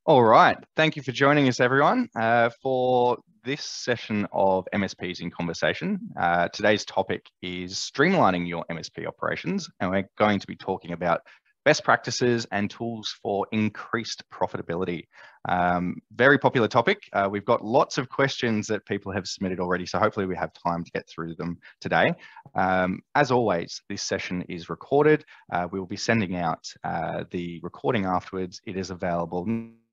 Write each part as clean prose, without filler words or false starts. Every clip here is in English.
All right. Thank you for joining us, everyone, for this session of MSPs in Conversation. Today's topic is streamlining your MSP operations, and we're going to be talking about best practices and tools for increased profitability. Very popular topic. We've got lots of questions that people have submitted already, so hopefully we have time to get through them today. As always, this session is recorded. We will be sending out the recording afterwards. It is available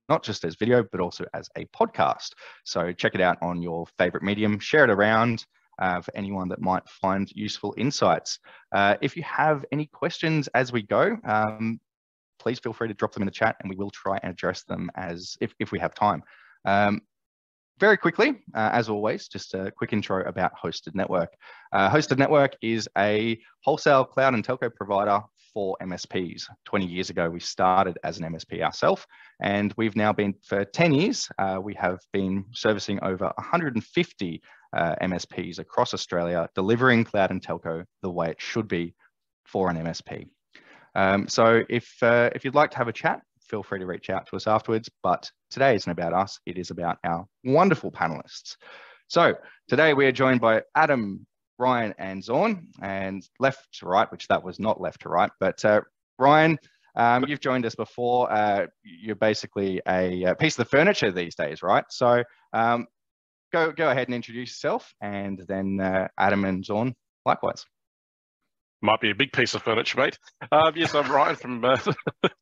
not just as video, but also as a podcast. So check it out on your favorite medium, share it around for anyone that might find useful insights. If you have any questions as we go, please feel free to drop them in the chat and we will try and address them if we have time. Very quickly, as always, just a quick intro about Hosted Network. Hosted Network is a wholesale cloud and telco provider for MSPs. 20 years ago, we started as an MSP ourselves, and we've now been, for 10 years, we have been servicing over 150 MSPs across Australia, delivering cloud and telco the way it should be for an MSP. So if you'd like to have a chat, feel free to reach out to us afterwards, but today isn't about us, it is about our wonderful panelists. So today we are joined by Adam, Ryan and Zaun, and left to right, which that was not left to right, but Ryan, you've joined us before. You're basically a piece of the furniture these days, right? So go ahead and introduce yourself, and then Adam and Zaun likewise. Might be a big piece of furniture, mate. Yes, I'm Ryan from,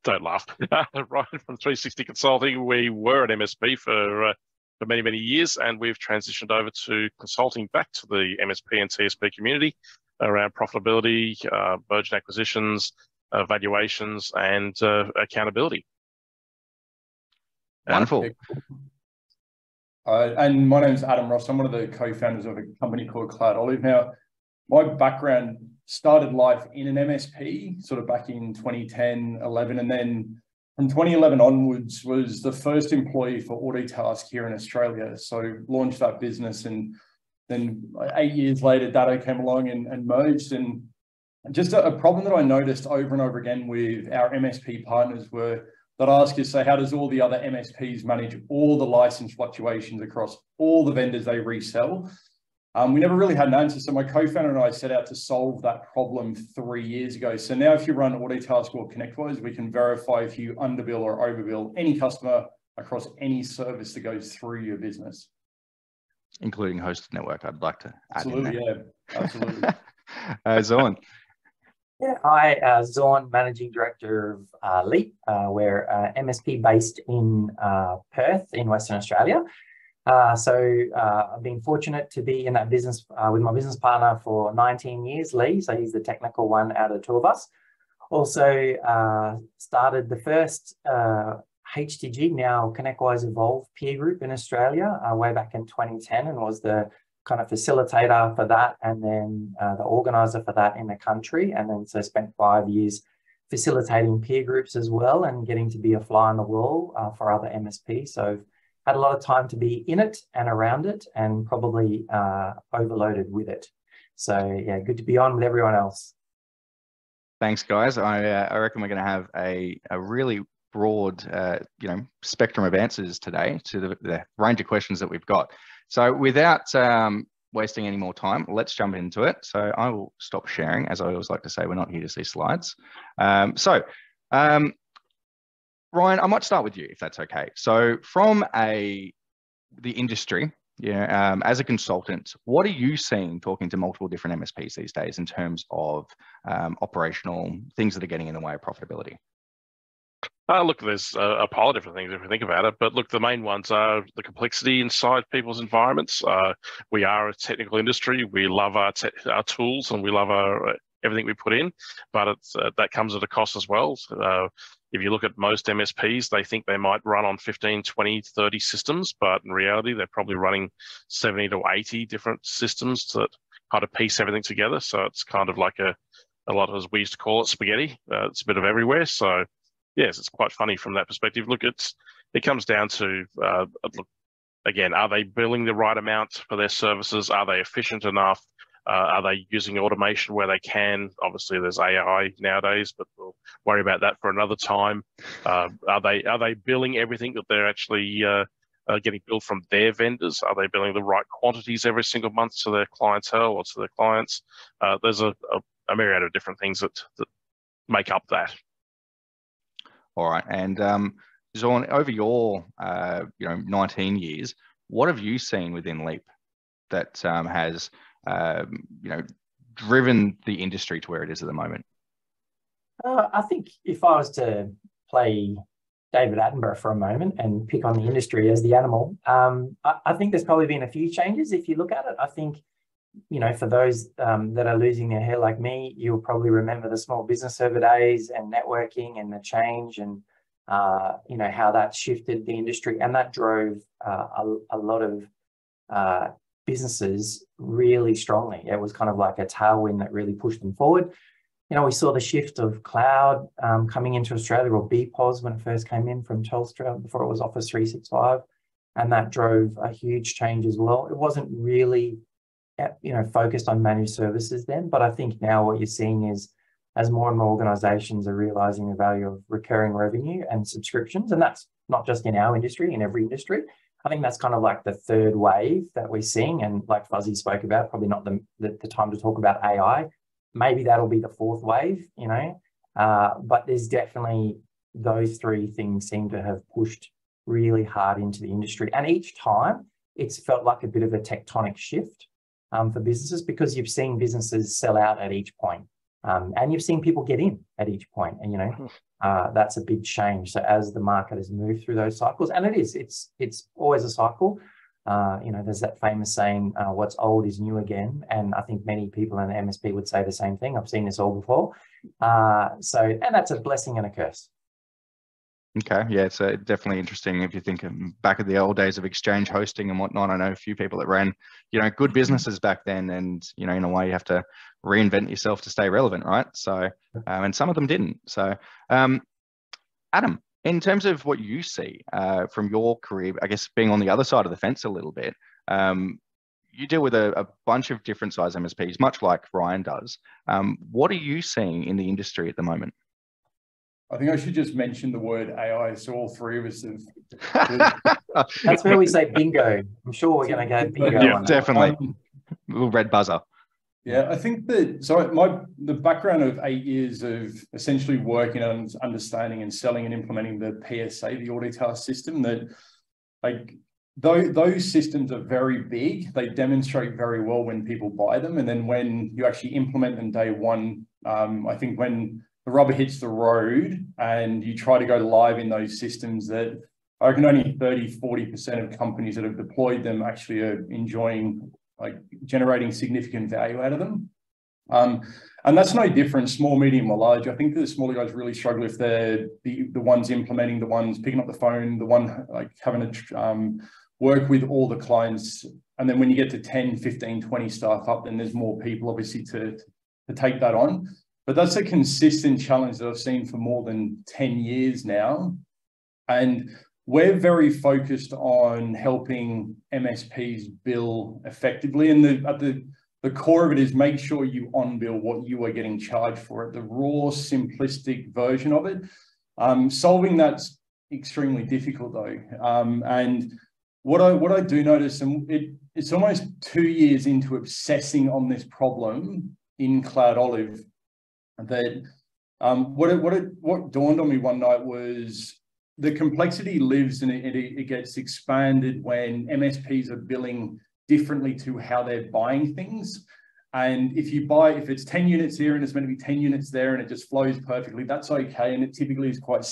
don't laugh, Ryan from 360 Consulting. We were an MSP for many, many years, and we've transitioned over to consulting back to the MSP and TSP community around profitability, merger and acquisitions, valuations, and accountability. Wonderful. And my name is Adam Ross. I'm one of the co-founders of a company called CloudOlive. Now, my background started life in an MSP sort of back in 2010, 11, and then from 2011 onwards was the first employee for Autotask here in Australia. So launched that business, and then 8 years later, Datto came along and merged. And just a problem that I noticed over and over again with our MSP partners were that I ask is, so how does all the other MSPs manage all the license fluctuations across all the vendors they resell? We never really had an answer. So my co-founder and I set out to solve that problem 3 years ago. So now if you run Autotask or ConnectWise, we can verify if you underbill or overbill any customer across any service that goes through your business. Including Hosted Network, I'd like to add. Absolutely, yeah, absolutely. Zaun. Yeah, hi, Zaun, Managing Director of Leap. We're MSP based in Perth in Western Australia. So I've been fortunate to be in that business with my business partner for 19 years, Lee. So he's the technical one out of the two of us. Also started the first HTG, now ConnectWise Evolve peer group in Australia way back in 2010, and was the kind of facilitator for that, and then the organizer for that in the country. And then so spent 5 years facilitating peer groups as well, and getting to be a fly on the wall for other MSPs. So had a lot of time to be in it and around it, and probably overloaded with it. So yeah, good to be on with everyone else. Thanks, guys. I reckon we're going to have a really broad spectrum of answers today to the range of questions that we've got. So without wasting any more time, let's jump into it. So I will stop sharing. As I always like to say, we're not here to see slides. Ryan, I might start with you, if that's okay. So from the industry, as a consultant, what are you seeing talking to multiple different MSPs these days in terms of operational things that are getting in the way of profitability? Look, there's a pile of different things if we think about it, but look, the main ones are the complexity inside people's environments. We are a technical industry. We love our tools, and we love everything we put in, but that comes at a cost as well. If you look at most MSPs, they think they might run on 15, 20, 30 systems, but in reality, they're probably running 70 to 80 different systems to kind of piece everything together. So it's kind of like a lot of, as we used to call it, spaghetti. It's a bit of everywhere. So yes, it's quite funny from that perspective. Look, it comes down to, look, again, are they billing the right amount for their services? Are they efficient enough? Are they using automation where they can? Obviously, there's AI nowadays, but we'll worry about that for another time. Are they billing everything that they're actually getting billed from their vendors? Are they billing the right quantities every single month to their clientele or to their clients? There's a myriad of different things that make up that. All right, and Zaun, over your 19 years, what have you seen within Leap that has driven the industry to where it is at the moment? I think if I was to play David Attenborough for a moment and pick on the industry as the animal, I think there's probably been a few changes. If you look at it, I think, for those that are losing their hair like me, you'll probably remember the small business server days and networking and the change and, how that shifted the industry. And that drove a lot of businesses really strongly. It was kind of like a tailwind that really pushed them forward. We saw the shift of cloud coming into Australia, or BPOS when it first came in from Telstra before it was Office 365. And that drove a huge change as well. It wasn't really, focused on managed services then, but I think now what you're seeing is as more and more organizations are realizing the value of recurring revenue and subscriptions, and that's not just in our industry, in every industry. I think that's kind of like the third wave that we're seeing. And like Fuzzy spoke about, probably not the time to talk about AI. Maybe that'll be the fourth wave, but there's definitely those three things seem to have pushed really hard into the industry. And each time it's felt like a bit of a tectonic shift for businesses, because you've seen businesses sell out at each point, and you've seen people get in at each point. And, that's a big change. So as the market has moved through those cycles, and it's always a cycle, there's that famous saying, what's old is new again. And I think many people in the MSP would say the same thing. I've seen this all before. And that's a blessing and a curse. Okay, yeah, it's definitely interesting if you think back at the old days of exchange hosting and whatnot. I know a few people that ran, good businesses back then, and in a way you have to reinvent yourself to stay relevant, right? So, and some of them didn't. So, Adam, in terms of what you see from your career, I guess being on the other side of the fence a little bit, you deal with a bunch of different size MSPs, much like Ryan does. What are you seeing in the industry at the moment? I think I should just mention the word AI, so all three of us have. That's where we say bingo. I'm sure we're going to go bingo. Yeah, definitely. Little red buzzer. Yeah, I think that, so the background of 8 years of essentially working on understanding and selling and implementing the PSA, the audit task system, that those systems are very big. They demonstrate very well when people buy them. And then when you actually implement them day one, I think when the rubber hits the road and you try to go live in those systems, that I reckon only 30-40% of companies that have deployed them actually are enjoying, generating significant value out of them. And that's no different, small, medium or large. I think the smaller guys really struggle if they're the ones implementing, the ones picking up the phone, the one having to work with all the clients. And then when you get to 10, 15, 20 staff up, then there's more people obviously to take that on. But that's a consistent challenge that I've seen for more than 10 years now. And we're very focused on helping MSPs bill effectively. And at the core of it is make sure you on-bill what you are getting charged for it, the raw, simplistic version of it. Solving that's extremely difficult though. And what I do notice, and it's almost 2 years into obsessing on this problem in CloudOlive, that what dawned on me one night was the complexity lives and it gets expanded when MSPs are billing differently to how they're buying things. And if it's 10 units here and it's meant to be 10 units there and it just flows perfectly, that's okay. And it typically is quite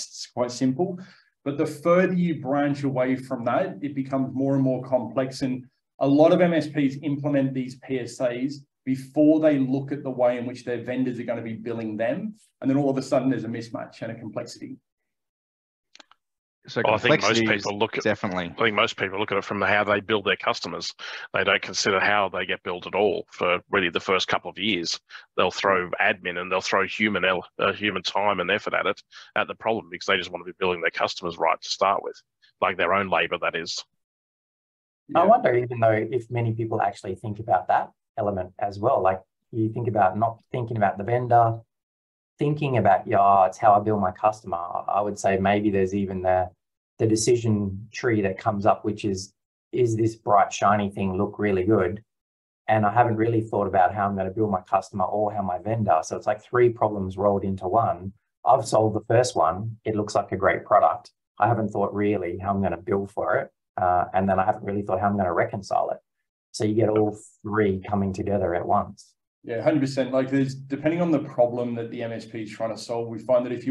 simple. But the further you branch away from that, it becomes more and more complex. And a lot of MSPs implement these PSAs before they look at the way in which their vendors are going to be billing them. And then all of a sudden there's a mismatch and a complexity. So I think most people look at definitely. I think most people look at it from how they build their customers. They don't consider how they get billed at all for really the first couple of years. They'll throw admin and they'll throw human time and effort at the problem, because they just want to be billing their customers right to start with, like their own labor, that is. I wonder, even though if many people actually think about that element as well. Like you think about not thinking about the vendor, thinking about, yeah, it's how I bill my customer. I would say maybe there's even the decision tree that comes up, which is this bright, shiny thing look really good? And I haven't really thought about how I'm going to bill my customer or how my vendor. So it's like 3 problems rolled into one. I've solved the first one. It looks like a great product. I haven't thought really how I'm going to bill for it. And then I haven't really thought how I'm going to reconcile it. So you get all 3 coming together at once. Yeah, 100%. Like there's, depending on the problem that the MSP is trying to solve, we find that if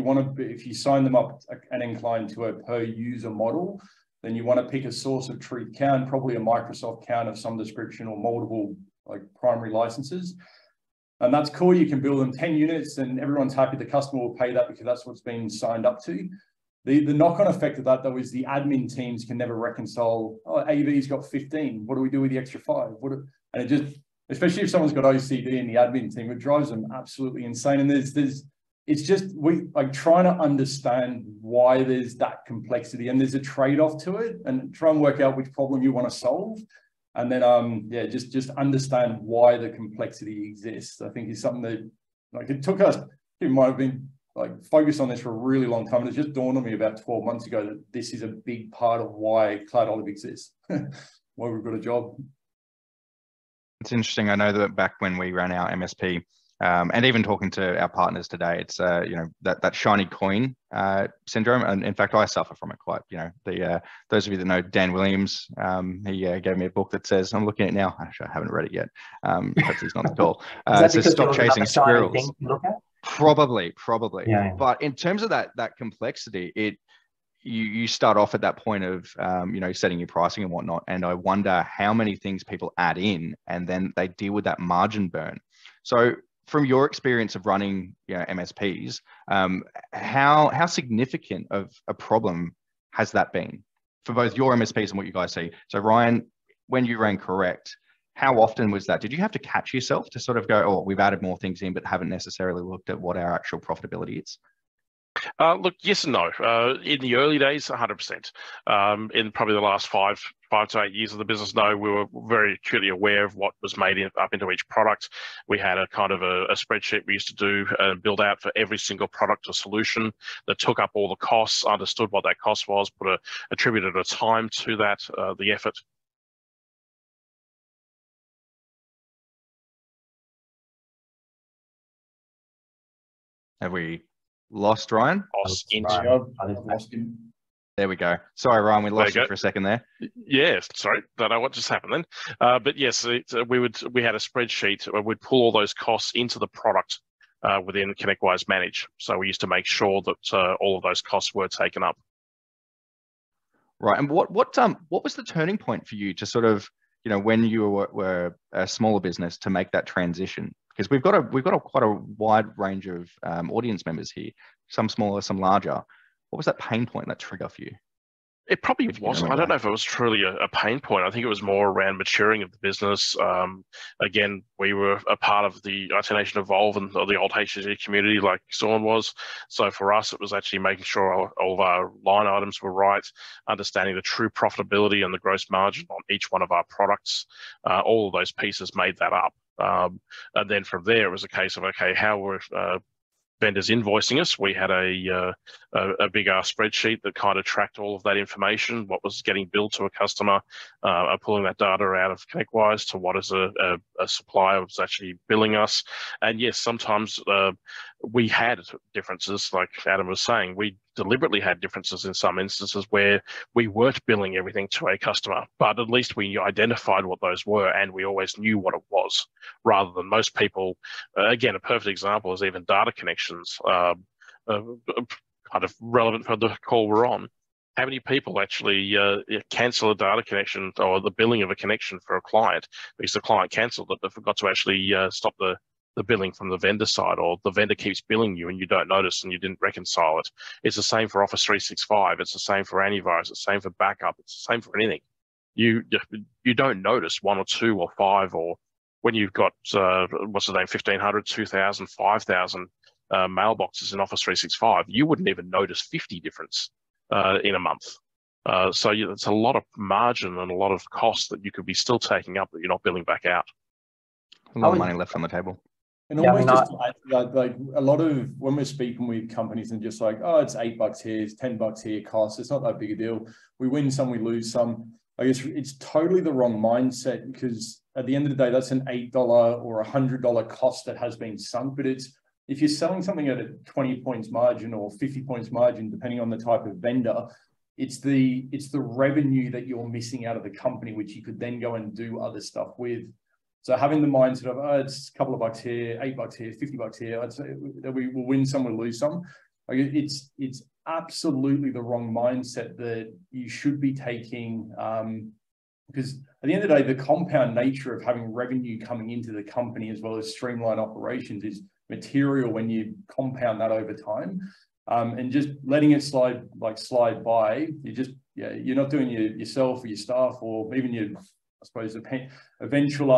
you sign them up and incline to a per user model, then you want to pick a source of truth count, probably a Microsoft count of some description or multiple like primary licenses. And that's cool. You can build them 10 units and everyone's happy. The customer will pay that because that's what's been signed up to. The knock-on effect of that, though, is the admin teams can never reconcile, oh, AV's got 15. What do we do with the extra 5? And it just, especially if someone's got OCD in the admin team, it drives them absolutely insane. And it's just, we like trying to understand why there's that complexity and there's a trade-off to it and try and work out which problem you want to solve. And then, yeah, just understand why the complexity exists. I think is something that, like, it took us, it might have been like focused on this for a really long time. And it just dawned on me about 12 months ago that this is a big part of why CloudOlive exists, why we've got a job. It's interesting. I know that back when we ran our MSP, and even talking to our partners today, it's you know, that shiny coin syndrome, and in fact, I suffer from it quite. You know, those of you that know Dan Williams, he gave me a book that says, I'm looking at it now. Actually, I haven't read it yet. Hopefully, it's not the call. It says stop chasing squirrels. Probably. Yeah. But in terms of that complexity, you start off at that point of you know, setting your pricing and whatnot, and I wonder how many things people add in, and then they deal with that margin burn. So, from your experience of running, you know, MSPs, how significant of a problem has that been for both your MSPs and what you guys see? So Ryan, when you ran Correct, how often was that? Did you have to catch yourself to sort of go, oh, we've added more things in, but haven't necessarily looked at what our actual profitability is? Look, yes and no. In the early days, 100%. In probably the last five to 8 years of the business, no, we were very acutely aware of what was made up into each product. We had a kind of a spreadsheet we used to do and build out for every single product or solution that took up all the costs, understood what that cost was, attributed a time to that, the effort. Have we lost Ryan? There we go. Sorry, Ryan, we lost you for a second there. Yeah, sorry, don't know what just happened then. But yes, we had a spreadsheet where we'd pull all those costs into the product within ConnectWise Manage. So we used to make sure that all of those costs were taken up. Right, and what was the turning point for you to sort of, you know, when you were a smaller business to make that transition? Because we've got quite a wide range of audience members here, some smaller, some larger. What was that pain point, that trigger for you? It probably wasn't. I don't know if it was truly a pain point. I think it was more around maturing of the business. Again, we were a part of the IT Nation Evolve and the old HCG community like Zaun was. So for us, it was actually making sure all of our line items were right, understanding the true profitability and the gross margin on each one of our products. All of those pieces made that up. And then from there, it was a case of, okay, how were vendors invoicing us? We had a big spreadsheet that kind of tracked all of that information, what was getting billed to a customer, pulling that data out of ConnectWise to what is a supplier was actually billing us. And yes, sometimes we had differences, like Adam was saying. We deliberately had differences in some instances where we weren't billing everything to a customer, but at least we identified what those were and we always knew what it was, rather than most people. Again, a perfect example is even data connections, kind of relevant for the call we're on. How many people actually cancel a data connection or the billing of a connection for a client because the client cancelled it but forgot to actually stop the billing from the vendor side, or the vendor keeps billing you and you don't notice and you didn't reconcile it? It's the same for Office 365. It's the same for antivirus. It's the same for backup. It's the same for anything. You don't notice 1 or 2 or 5, or when you've got, 1,500, 2,000, 5,000 mailboxes in Office 365, you wouldn't even notice 50 difference in a month. So it's a lot of margin and a lot of cost that you could be still taking up that you're not billing back out. A lot of money left on the table. And almost just to add to that, like a lot of when we're speaking with companies and just like, oh, it's $8 here, it's $10 here costs, it's not that big a deal. We win some, we lose some. I guess it's totally the wrong mindset, because at the end of the day, that's an $8 or $100 cost that has been sunk. But it's, if you're selling something at a 20 points margin or 50 points margin, depending on the type of vendor, it's the revenue that you're missing out of the company, which you could then go and do other stuff with. So having the mindset of, oh, it's a couple of bucks here, $8 here, $50 here, I'd say that we will win some, we'll lose some. Like it's absolutely the wrong mindset that you should be taking, because at the end of the day, the compound nature of having revenue coming into the company as well as streamline operations is material when you compound that over time. And just letting it slide by, you're not doing yourself or your staff or even your, I suppose, the eventual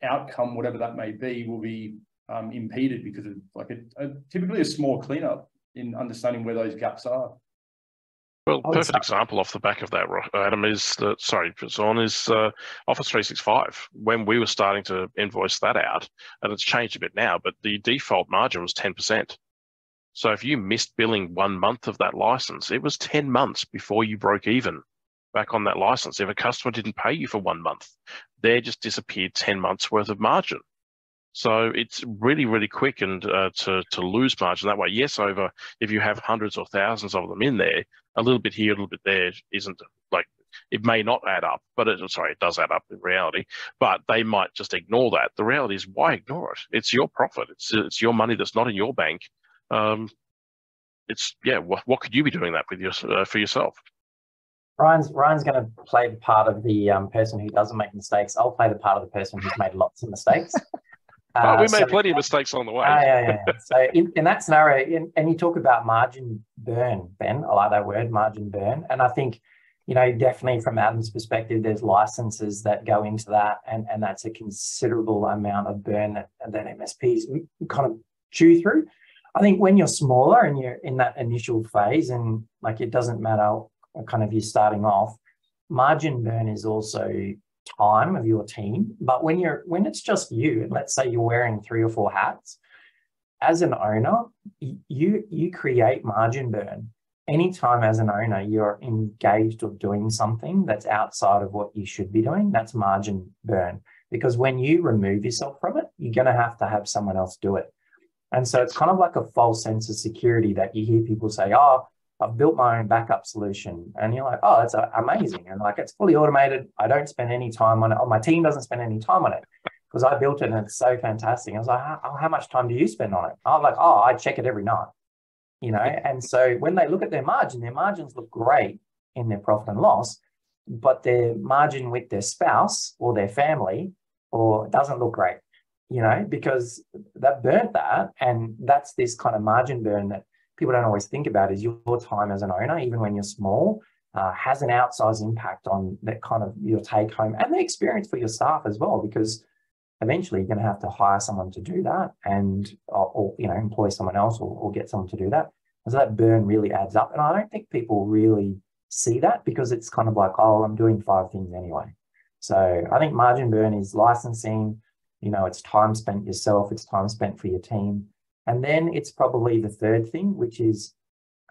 outcome, whatever that may be, will be impeded because of like typically a small cleanup in understanding where those gaps are. Well, perfect example off the back of that, Adam, is that, sorry, Zaun, is Office 365. When we were starting to invoice that out, and it's changed a bit now, but the default margin was 10%. So if you missed billing 1 month of that license, it was 10 months before you broke even back on that license. If a customer didn't pay you for 1 month, they just disappeared 10 months worth of margin. So it's really, really quick and to lose margin that way. Yes, over if you have hundreds or thousands of them in there, a little bit here, a little bit there isn't like, it may not add up, but it does add up in reality, but they might just ignore that. The reality is, why ignore it? It's your profit. It's your money that's not in your bank. What could you be doing that with for yourself? Ryan's going to play the part of the person who doesn't make mistakes. I'll play the part of the person who's made lots of mistakes. We made plenty of mistakes on the way. Yeah. So in that scenario, and you talk about margin burn, Ben, I like that word, margin burn. And I think, definitely from Adam's perspective, there's licenses that go into that, and that's a considerable amount of burn that MSPs kind of chew through. I think when you're smaller and you're in that initial phase, and like it doesn't matter kind of you're starting off, margin burn is also time of your team. But when it's just you, and let's say you're wearing 3 or 4 hats, as an owner, you create margin burn. Anytime as an owner you're engaged or doing something that's outside of what you should be doing, that's margin burn. Because when you remove yourself from it, you're going to have someone else do it. And so it's kind of like a false sense of security that you hear people say, oh, I've built my own backup solution. And you're like, oh, that's amazing. And like, it's fully automated. I don't spend any time on it. Oh, my team doesn't spend any time on it because I built it and it's so fantastic. I was like, how much time do you spend on it? I'm like, oh, I check it every night, And so when they look at their margins look great in their profit and loss, but their margin with their spouse or their family doesn't look great. Because that burnt that. And that's this kind of margin burn that people don't always think about, is your time as an owner, even when you're small, has an outsized impact on that kind of your take home and the experience for your staff as well, because eventually you're going to have to hire someone to do that and, or employ someone else or get someone to do that. And so that burn really adds up. And I don't think people really see that because it's kind of like, oh, I'm doing 5 things anyway. So I think margin burn is licensing. It's time spent yourself, it's time spent for your team. And then it's probably the third thing, which is,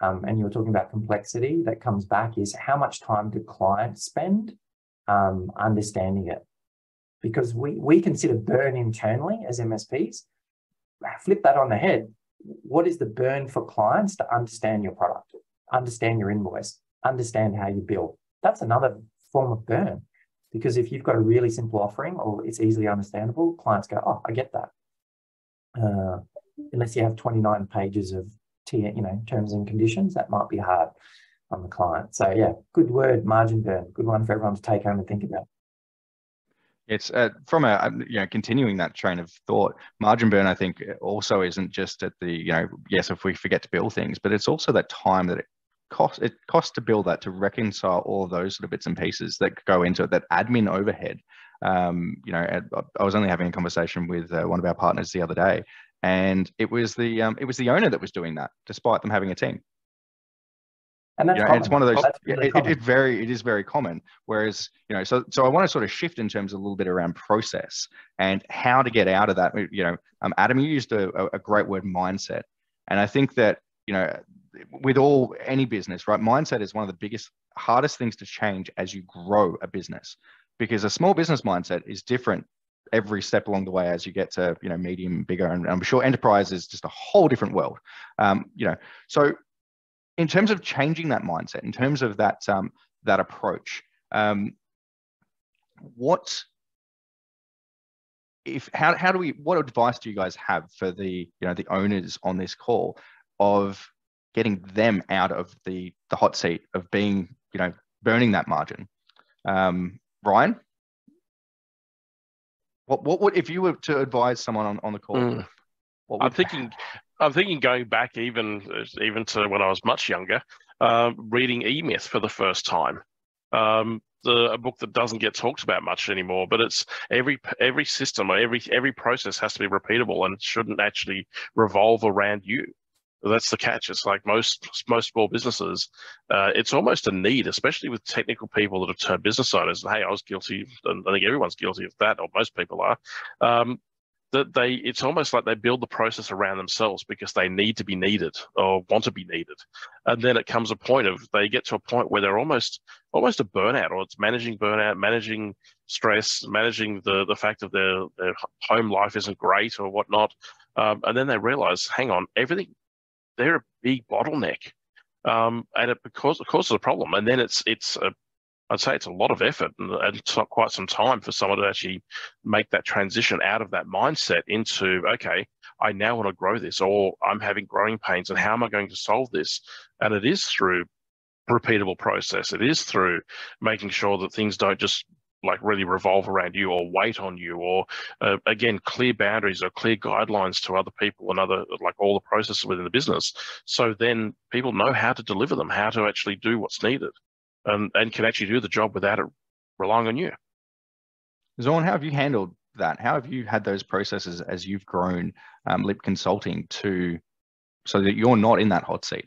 and you were talking about complexity that comes back, is how much time do clients spend understanding it? Because we consider burn internally as MSPs. Flip that on the head. What is the burn for clients to understand your product, understand your invoice, understand how you bill? That's another form of burn. Because if you've got a really simple offering or it's easily understandable, clients go, oh, I get that. Unless you have 29 pages of terms and conditions, that might be hard on the client. So yeah, good word, margin burn, good one for everyone to take home and think about. It's from continuing that train of thought, margin burn, I think also isn't just at the, yes, if we forget to bill things, but it's also that time that it costs to build that, to reconcile all of those sort of bits and pieces that go into it, that admin overhead. I was only having a conversation with one of our partners the other day, and it was the owner that was doing that, despite them having a team. And that's it's one of those. Really it is very common. Whereas, so I want to sort of shift in terms of a little bit around process and how to get out of that. Adam, you used a great word, mindset, and I think that with any business, right? Mindset is one of the biggest, hardest things to change as you grow a business, because a small business mindset is different every step along the way as you get to medium, bigger, and I'm sure enterprise is just a whole different world. So in terms of changing that mindset, in terms of that approach, what advice do you guys have for the owners on this call of getting them out of the hot seat of being burning that margin? Ryan, what would, if you were to advise someone on the call? I'm thinking going back even to when I was much younger, reading E-Myth for the first time. A book that doesn't get talked about much anymore, but it's every system or every process has to be repeatable and shouldn't actually revolve around you. That's the catch. It's like most small businesses, it's almost a need, especially with technical people that have turned business owners. And hey, I was guilty, and I think everyone's guilty of that, or most people are. It's almost like they build the process around themselves because they need to be needed or want to be needed. And then it comes they get to a point where they're almost a burnout, or it's managing burnout, managing stress, managing the fact that their home life isn't great or whatnot. And then they realize, hang on, they're a big bottleneck. And it causes a problem. And then I'd say it's a lot of effort and it's not quite some time for someone to actually make that transition out of that mindset into, okay, I now want to grow this, or I'm having growing pains, and how am I going to solve this? And it is through repeatable process. It is through making sure that things don't just like really revolve around you or wait on you, or again, clear boundaries or clear guidelines to other people and all the processes within the business. So then people know how to deliver them, how to actually do what's needed. And can actually do the job without it relying on you. Zaun, how have you handled that? How have you had those processes as you've grown LIP Consulting so that you're not in that hot seat?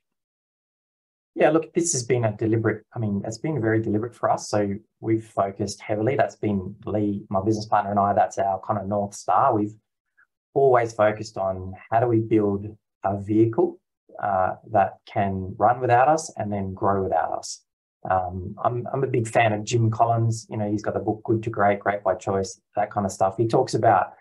Yeah, look, this has been it's been very deliberate for us. So we've focused heavily. That's been Lee, my business partner, and I, that's our kind of North Star. We've always focused on how do we build a vehicle that can run without us and then grow without us. I'm a big fan of Jim Collins. He's got the book Good to Great, Great by Choice, that kind of stuff. He talks about,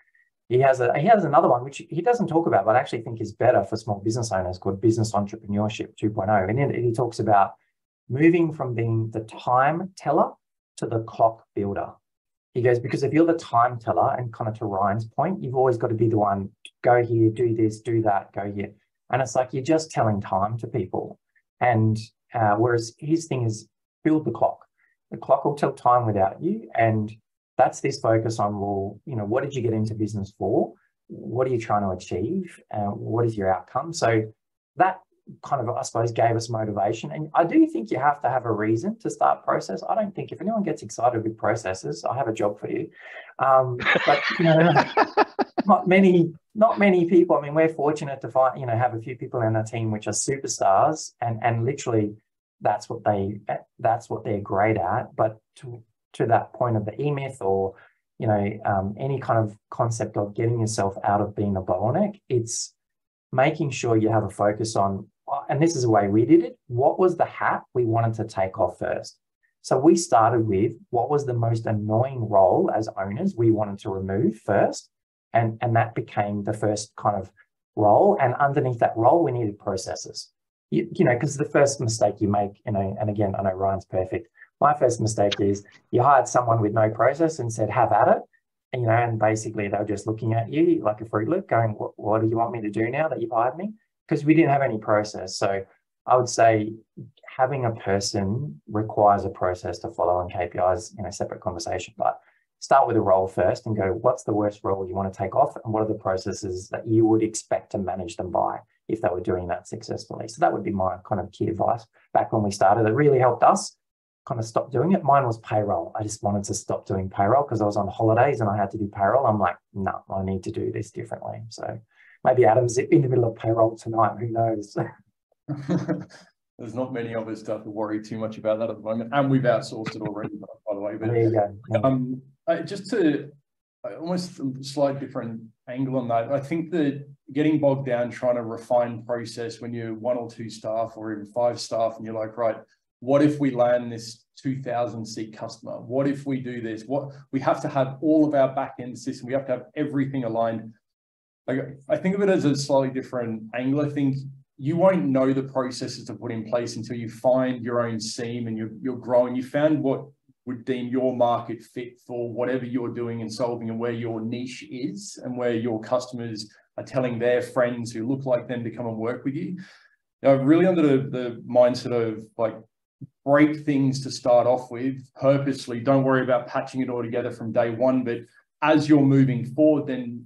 he has another one which he doesn't talk about, but I actually think is better for small business owners, called Business Entrepreneurship 2.0. And he talks about moving from being the time teller to the clock builder. He goes, because if you're the time teller, and kind of to Ryan's point, you've always got to be the one, go here, do this, do that, go here. And it's like you're just telling time to people. And whereas his thing is, build the clock. The clock will tell time without you. And that's this focus on, well, what did you get into business for? What are you trying to achieve? What is your outcome? So that kind of, I suppose, gave us motivation. And I do think you have to have a reason to start process. I don't think if anyone gets excited with processes, I have a job for you. But, not many people. I mean, we're fortunate to find, have a few people in our team which are superstars, and literally, that's what they're great at. But to that point of the E-Myth, or any kind of concept of getting yourself out of being a bottleneck, it's making sure you have a focus on, and this is the way we did it, what was the hat we wanted to take off first. So we started with what was the most annoying role as owners we wanted to remove first, and that became the first kind of role. And underneath that role, we needed processes. Because the first mistake you make, and again, I know Ryan's perfect. My first mistake is you hired someone with no process and said, have at it. And basically they were just looking at you like a Fruit Loop going, what do you want me to do now that you've hired me? Because we didn't have any process. So I would say having a person requires a process to follow, and KPIs, separate conversation, but start with a role first and go, what's the worst role you want to take off? And what are the processes that you would expect to manage them by if they were doing that successfully? So that would be my kind of key advice back when we started. It really helped us kind of stop doing it. Mine was payroll. I just wanted to stop doing payroll because I was on holidays and I had to do payroll. I'm like, no, I need to do this differently. So maybe Adam's in the middle of payroll tonight. Who knows? there's not many of us to have to worry too much about that at the moment, and we've outsourced it already, by the way. But there you go. Yeah. Just to almost a slight different angle on that, I think that getting bogged down trying to refine process when you're 1 or 2 staff or even 5 staff, and you're like, right, what if we land this 2,000 seat customer? What if we do this? What we have to have all of our back end system. We have to have everything aligned. Like, I think of it as a slightly different angle. I think you won't know the processes to put in place until you find your own seam and you're growing. You found what would deem your market fit for whatever you're doing and solving, and where your niche is, and where your customers are telling their friends who look like them to come and work with you. Now, really under the mindset of like, break things to start off with purposely. Don't worry about patching it all together from day one, but as you're moving forward, then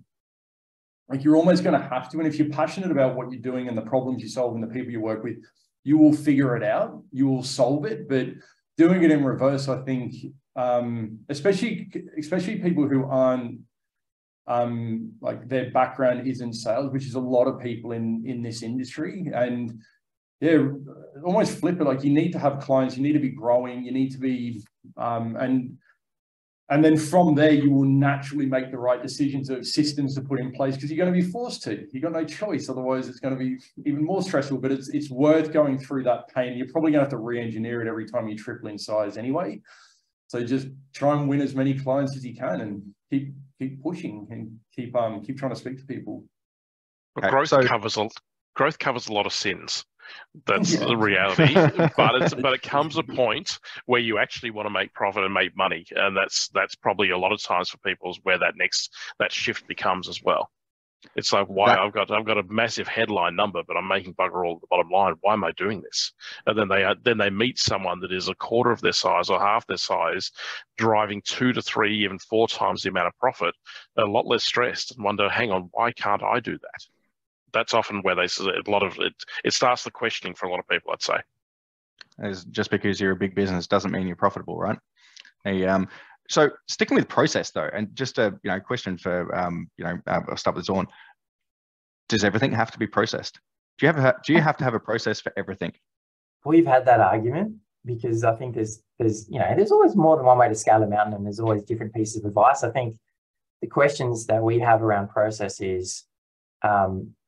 like, you're almost going to have to. And if you're passionate about what you're doing and the problems you solve and the people you work with, you will figure it out. You will solve it. But doing it in reverse, I think, especially people who aren't like, their background isn't sales, which is a lot of people in this industry. And yeah, almost flip it. Like, you need to have clients, you need to be growing, you need to be, and then from there, you will naturally make the right decisions of systems to put in place, because you're going to be forced to. You've got no choice. Otherwise, it's going to be even more stressful. But it's worth going through that pain. You're probably going to have to re-engineer it every time you triple in size anyway. So just try and win as many clients as you can, and keep pushing, and keep trying to speak to people. Okay, growth covers a lot of sins. That's the reality. But it comes a point where you actually want to make profit and make money, and that's probably a lot of times for people is where that shift becomes as well. It's like, why I've got a massive headline number, but I'm making bugger all at the bottom line. Why am I doing this? And then they meet someone that is a quarter of their size or half their size, driving 2 to 3, even 4 times the amount of profit, a lot less stressed, and wonder, hang on, why can't I do that? That's often where they say a lot of it. It starts the questioning for a lot of people, I'd say. As just because you're a big business doesn't mean you're profitable, right? So sticking with process though, and just a question for I'll start with Zaun. Does everything have to be processed? Do you have to have a process for everything? We've had that argument, because I think there's always more than one way to scale a mountain, and there's always different pieces of advice. I think the questions that we have around process is,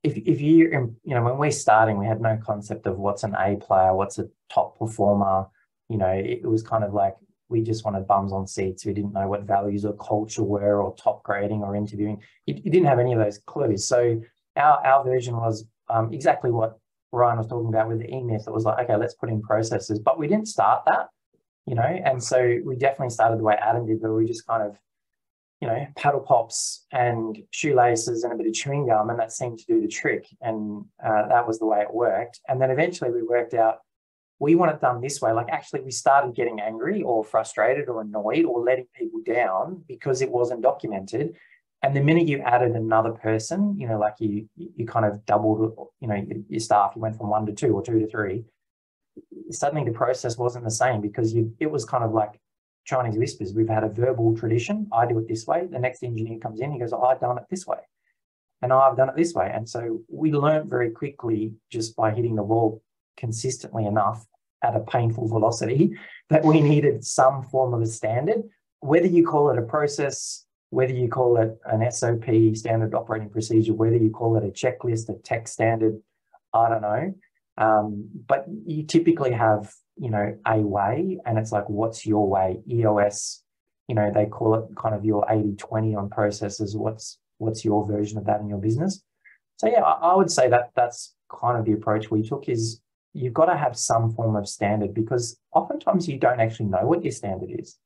if you when we're starting, we had no concept of what's an A player, what's a top performer. It was kind of like, we just wanted bums on seats. We didn't know what values or culture were, or top grading or interviewing. You didn't have any of those clues. So our version was exactly what Ryan was talking about with the E-Myth. It was like, okay, let's put in processes, but we didn't start that, and so we definitely started the way Adam did, where we just kind of, paddle pops and shoelaces and a bit of chewing gum, and that seemed to do the trick. And that was the way it worked. And then eventually we worked out, we want it done this way. Like, actually, we started getting angry or frustrated or annoyed or letting people down because it wasn't documented. And the minute you added another person, like you kind of doubled, your staff, you went from 1 to 2 or 2 to 3, suddenly the process wasn't the same, because it was kind of like Chinese whispers. We've had a verbal tradition. I do it this way. The next engineer comes in, he goes, I've done it this way. And I've done it this way. And so we learned very quickly, just by hitting the wall consistently enough at a painful velocity, that we needed some form of a standard, whether you call it a process, whether you call it an SOP, standard operating procedure, whether you call it a checklist, a tech standard, I don't know. But you typically have, a way, and it's like, what's your way? EOS, they call it kind of your 80-20 on processes. What's your version of that in your business? So yeah, I would say that that's kind of the approach we took, is you've got to have some form of standard, because oftentimes you don't actually know what your standard is.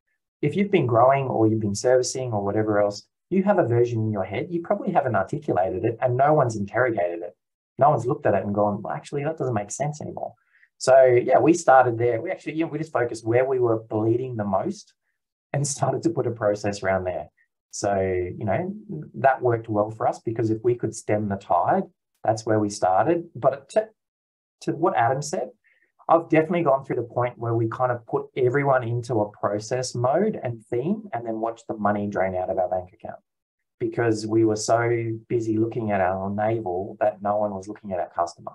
If you've been growing or you've been servicing or whatever else, you have a version in your head, you probably haven't articulated it, and no one's interrogated it. No one's looked at it and gone, well, actually, that doesn't make sense anymore. So yeah, we started there. We actually, we just focused where we were bleeding the most and started to put a process around there. So, that worked well for us, because if we could stem the tide, that's where we started. But to what Adam said, I've definitely gone through the point where we kind of put everyone into a process mode and theme, and then watch the money drain out of our bank account, because we were so busy looking at our navel that no one was looking at our customer.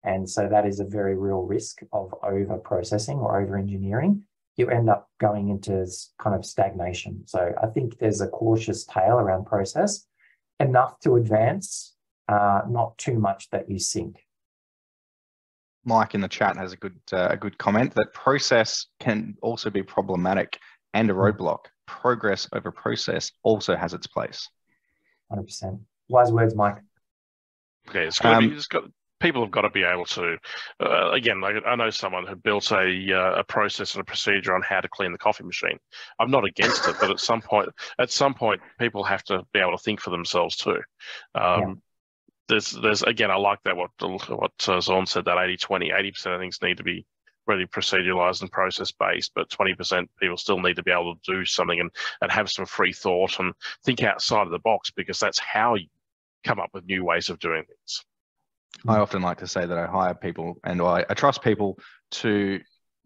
And so that is a very real risk of over processing or over engineering. You end up going into kind of stagnation. So I think there's a cautious tail around process, enough to advance, not too much that you sink. Mike in the chat has a good comment that process can also be problematic and a roadblock. Progress over process also has its place. 100%. Wise words, Mike. Okay, it's got to be, people have got to be able to, again, like I know someone who built a process and a procedure on how to clean the coffee machine. I'm not against it, but at some point, people have to be able to think for themselves too. There's again, I like that what Zaun said, that 80-20, 80% of things need to be really proceduralized and process based, but 20% people still need to be able to do something and have some free thought and think outside of the box, because that's how you come up with new ways of doing things. I often like to say that I hire people and I trust people to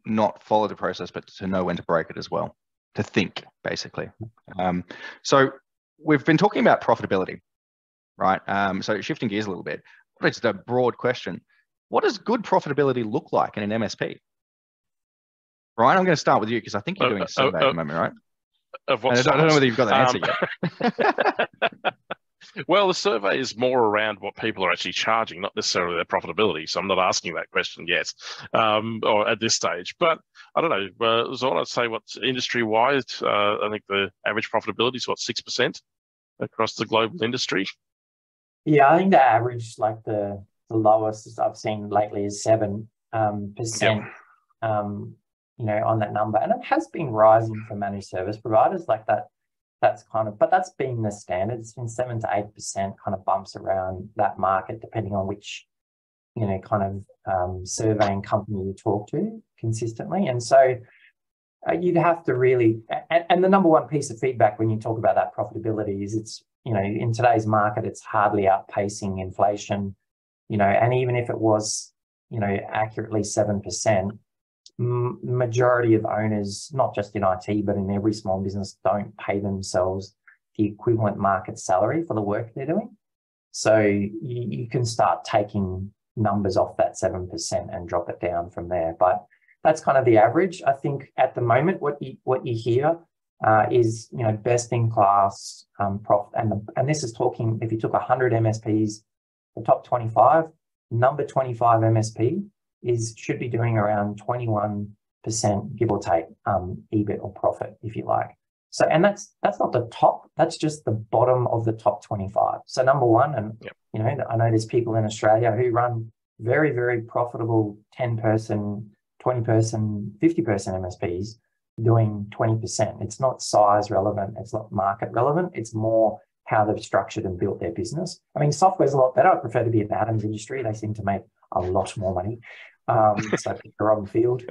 not follow the process, but to know when to break it as well, to think, basically. So we've been talking about profitability, right? So shifting gears a little bit, it's a broad question. What does good profitability look like in an MSP? Ryan, I'm going to start with you because I think you're doing a survey at the moment, right? Of what I don't know whether you've got the answer yet. Well, the survey is more around what people are actually charging, not necessarily their profitability. So I'm not asking that question yet, or at this stage. But I don't know. Zaun, I'd say what's industry-wide, I think the average profitability is, 6% across the global industry? Yeah, I think the average, like the lowest I've seen lately is 7%. You know, on that number, and it has been rising for managed service providers like that. That's kind of, but that's been the standard. It's been 7 to 8% kind of bumps around that market, depending on which, you know, kind of surveying company you talk to consistently. And so you'd have to really, and the number one piece of feedback when you talk about that profitability is it's, you know, in today's market, it's hardly outpacing inflation, you know, and even if it was, you know, accurately 7%, majority of owners, not just in IT, but in every small business, don't pay themselves the equivalent market salary for the work they're doing. So you can start taking numbers off that 7% and drop it down from there. But that's kind of the average. I think at the moment, what you hear is, you know, best in class profit. And this is talking, if you took 100 MSPs, the top 25, number 25 MSP should be doing around 21%, give or take, EBIT or profit, if you like. So, and that's not the top, that's just the bottom of the top 25. So number one, and you know, I know there's people in Australia who run very, very profitable 10-person, 20-person, 50-person MSPs doing 20%. It's not size relevant, it's not market relevant, it's more how they've structured and built their business. I mean, software's a lot better. I prefer to be in the Adam's industry. They seem to make a lot more money. So pick the wrong field.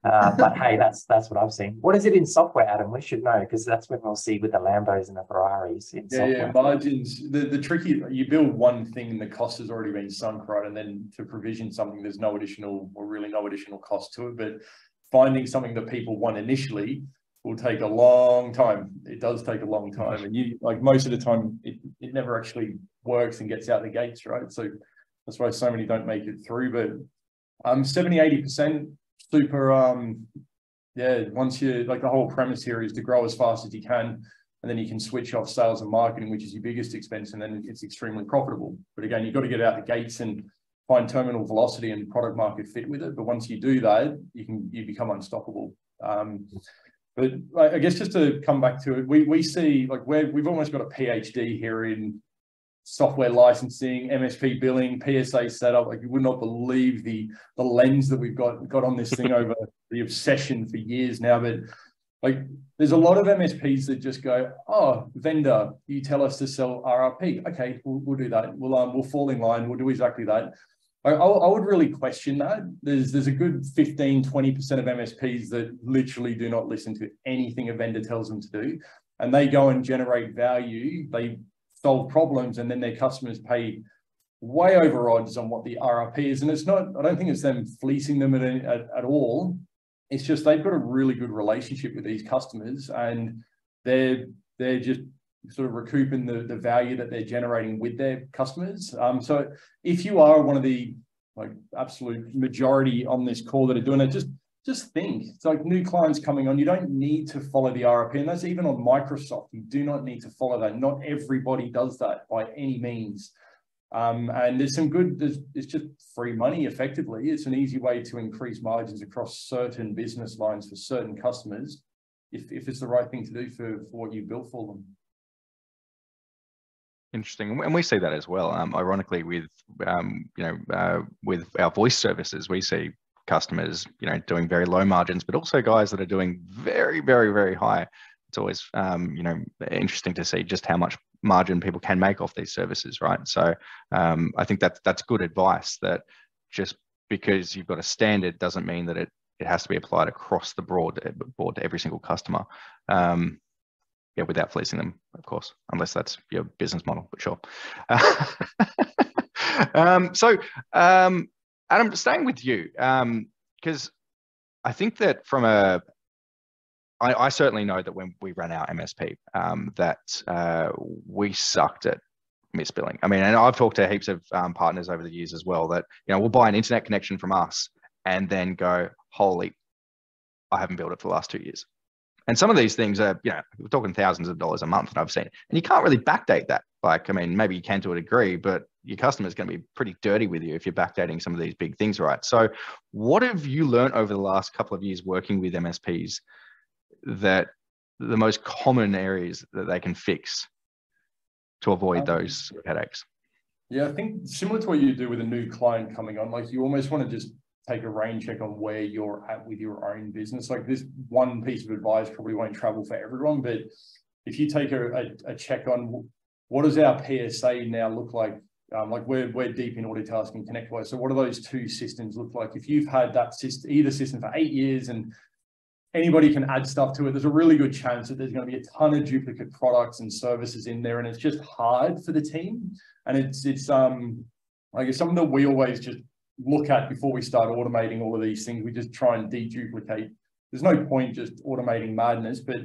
But hey, that's what I've seen. What is it in software, Adam? We should know, because that's when we'll see with the Lambos and the Ferraris in software. Yeah, margins. The tricky, you build one thing and the cost has already been sunk, right? And then to provision something, there's no additional or really no additional cost to it. But finding something that people want initially will take a long time. It does take a long time. And you, like, most of the time, it never actually works and gets out the gates, right? So that's why so many don't make it through. But 70, 80%, super, yeah, once you, like, the whole premise here is to grow as fast as you can, and then you can switch off sales and marketing, which is your biggest expense, and then it's extremely profitable. But again, you've got to get out the gates and find terminal velocity and product market fit with it. But once you do that, you become unstoppable. But I guess just to come back to it, we see, like, we've almost got a PhD here in software licensing, MSP billing, PSA setup. Like, you would not believe the lens that we've got on this thing over the obsession for years now. But like, there's a lot of MSPs that just go, oh, vendor, you tell us to sell RRP. Okay, we'll do that. We'll fall in line. We'll do exactly that. I would really question that. There's a good 15, 20% of MSPs that literally do not listen to anything a vendor tells them to do. And they go and generate value. They solve problems, and then their customers pay way over odds on what the RRP is. And it's not, I don't think it's them fleecing them at all. It's just they've got a really good relationship with these customers, and they're just sort of recouping the value that they're generating with their customers. So if you are one of the like absolute majority on this call that are doing it. Just think, it's like new clients coming on. You don't need to follow the RFP, and that's even on Microsoft. You do not need to follow that. Not everybody does that by any means. And there's some good, it's just free money effectively. It's an easy way to increase margins across certain business lines for certain customers, if it's the right thing to do for what you built for them. Interesting, and we see that as well. Ironically, with with our voice services, we see customers, doing very low margins, but also guys that are doing very, very, very high. It's always, interesting to see just how much margin people can make off these services, right? So I think that's good advice, that just because you've got a standard doesn't mean that it has to be applied across the board to every single customer. Without fleecing them, of course, unless that's your business model, but sure. So Adam, staying with you, because I think that I certainly know that when we ran our MSP, that we sucked at misbilling. I mean, and I've talked to heaps of partners over the years as well that, we'll buy an internet connection from us and then go, holy, I haven't built it for the last 2 years. And some of these things are, we're talking thousands of dollars a month that I've seen, and you can't really backdate that. Like, I mean, maybe you can to a degree, but your customer's going to be pretty dirty with you if you're backdating some of these big things, right? So what have you learned over the last couple of years working with MSPs, that the most common areas that they can fix to avoid those headaches? Yeah, I think similar to what you do with a new client coming on, like you almost want to just take a rain check on where you're at with your own business. Like this one piece of advice probably won't travel for everyone, but if you take a check on what does our PSA now look like? Like we're deep in audit task and ConnectWise. So what do those two systems look like? If you've had that system, either system for 8 years and anybody can add stuff to it, there's a really good chance that there's going to be a ton of duplicate products and services in there, and it's just hard for the team. And it's I guess something that we always just look at before we start automating all of these things. We just try and deduplicate. There's no point just automating madness, but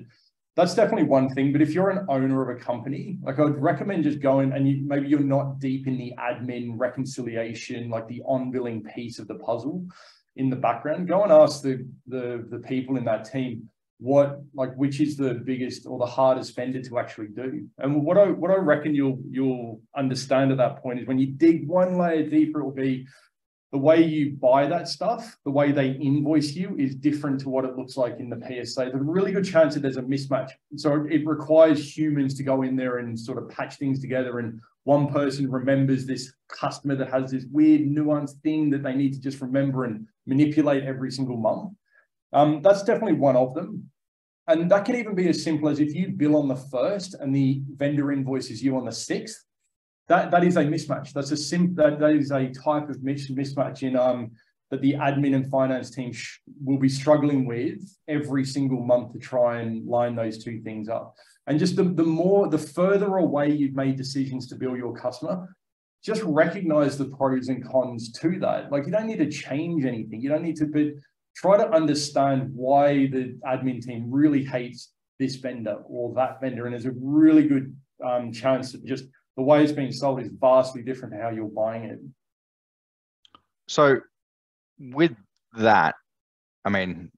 that's definitely one thing. But if you're an owner of a company, like I would recommend just going, and maybe you're not deep in the admin reconciliation, like the on-billing piece of the puzzle in the background, go and ask the people in that team which is the biggest or the hardest vendor to actually do. And what I reckon you'll understand at that point is when you dig one layer deeper, it will be the way you buy that stuff, the way they invoice you is different to what it looks like in the PSA. There's a really good chance that there's a mismatch. So it requires humans to go in there and sort of patch things together. And one person remembers this customer that has this weird nuanced thing that they need to just remember and manipulate every single month. That's definitely one of them. And that can even be as simple as if you bill on the 1st and the vendor invoices you on the 6th. That is a mismatch. That is a type of mismatch in that the admin and finance team will be struggling with every single month to try and line those two things up. And just the further away you've made decisions to bill your customer, just recognize the pros and cons to that. Like you don't need to change anything. You don't need to, but try to understand why the admin team really hates this vendor or that vendor. And there's a really good chance that just the way it's being sold is vastly different to how you're buying it. So with that, I mean,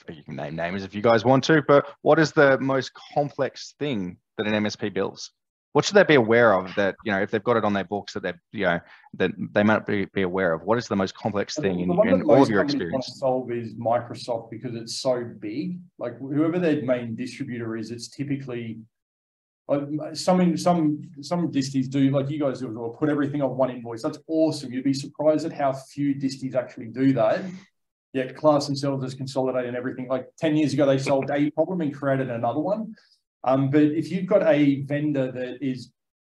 you can name names if you guys want to, but what is the most complex thing that an MSP builds? What should they be aware of that, if they've got it on their books that that they might be aware of? What is the most complex thing in all of your experience? Want to solve is Microsoft, because it's so big. Like whoever their main distributor is, it's typically some disties do, like you guys do, or put everything on one invoice. That's awesome. You'd be surprised at how few disties actually do that. Yet class themselves as consolidating everything. Like 10 years ago, they solved a problem and created another one. But if you've got a vendor that is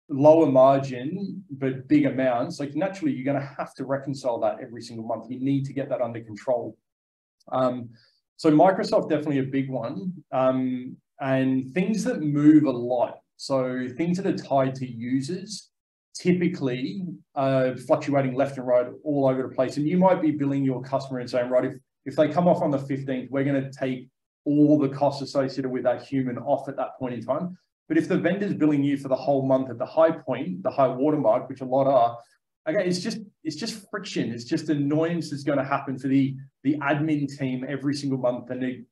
lower margin, but big amounts, like naturally, you're going to have to reconcile that every single month. You need to get that under control. So Microsoft, definitely a big one. And things that move a lot. So things that are tied to users, typically fluctuating left and right all over the place. And you might be billing your customer and saying, right, if they come off on the 15th, we're going to take all the costs associated with that human off at that point in time. But if the vendor's billing you for the whole month at the high point, the high watermark, which a lot are, okay, it's just friction. It's just annoyance that's going to happen for the admin team every single month, and they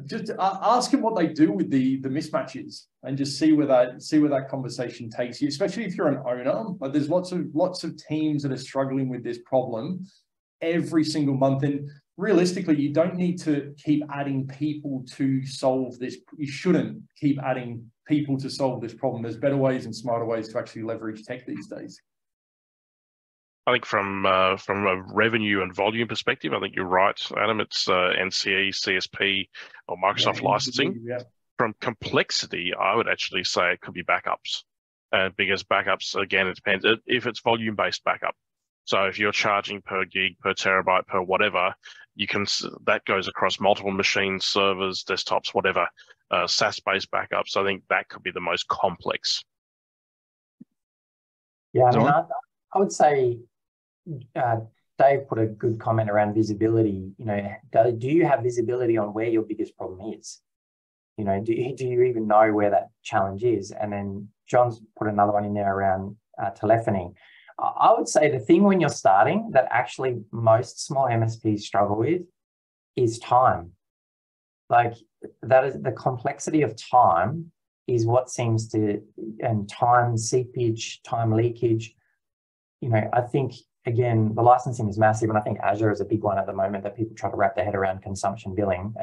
just ask them what they do with the mismatches, and just see where that conversation takes you. Especially if you're an owner, like there's lots of teams that are struggling with this problem every single month, and realistically, you don't need to keep adding people to solve this. You shouldn't keep adding people to solve this problem. There's better ways and smarter ways to actually leverage tech these days. I think from a revenue and volume perspective, I think you're right, Adam. It's NCE, CSP, or Microsoft licensing. Yeah. From complexity, I would actually say it could be backups, because backups, again, it depends if it's volume-based backup. So if you're charging per gig, per terabyte, per whatever, that goes across multiple machines, servers, desktops, whatever. SaaS-based backups, I think that could be the most complex. Yeah, I mean, I would say Dave put a good comment around visibility. You know, do you have visibility on where your biggest problem is? You know, do you even know where that challenge is? And then John's put another one in there around telephony. I would say the thing when you're starting that actually most small MSPs struggle with is time. Like that is the complexity of time is what seems to, and time seepage, time leakage. You know, I think, again, the licensing is massive, and I think Azure is a big one at the moment that people try to wrap their head around consumption billing.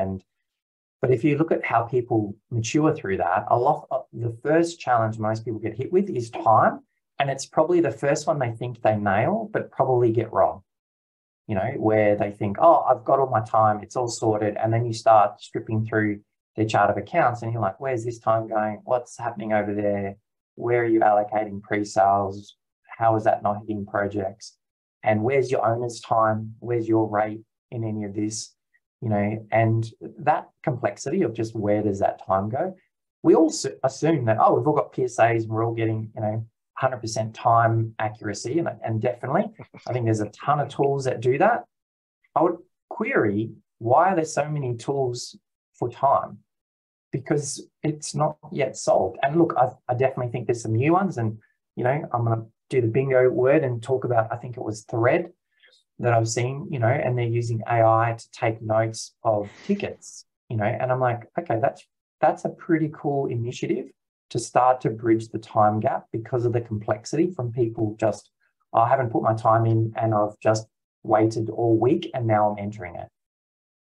But if you look at how people mature through that, the first challenge most people get hit with is time. And it's probably the first one they think they nail, but probably get wrong. You know, where they think, oh, I've got all my time, it's all sorted. And then you start stripping through their chart of accounts and you're like, where's this time going? What's happening over there? Where are you allocating pre-sales? How is that not hitting projects? And where's your owner's time? Where's your rate in any of this? You know, and that complexity of just where does that time go? We all assume that, oh, we've all got PSAs and we're all getting, you know, 100% time accuracy. And definitely, I think there's a ton of tools that do that. I would query, why are there so many tools for time? Because it's not yet solved. And look, I definitely think there's some new ones. And, you know, I'm going to do the bingo word and talk about, I think it was Thread that I've seen, you know, and they're using AI to take notes of tickets, you know, and I'm like, okay, that's a pretty cool initiative to start to bridge the time gap because of the complexity from people just, I haven't put my time in and I've just waited all week and now I'm entering it.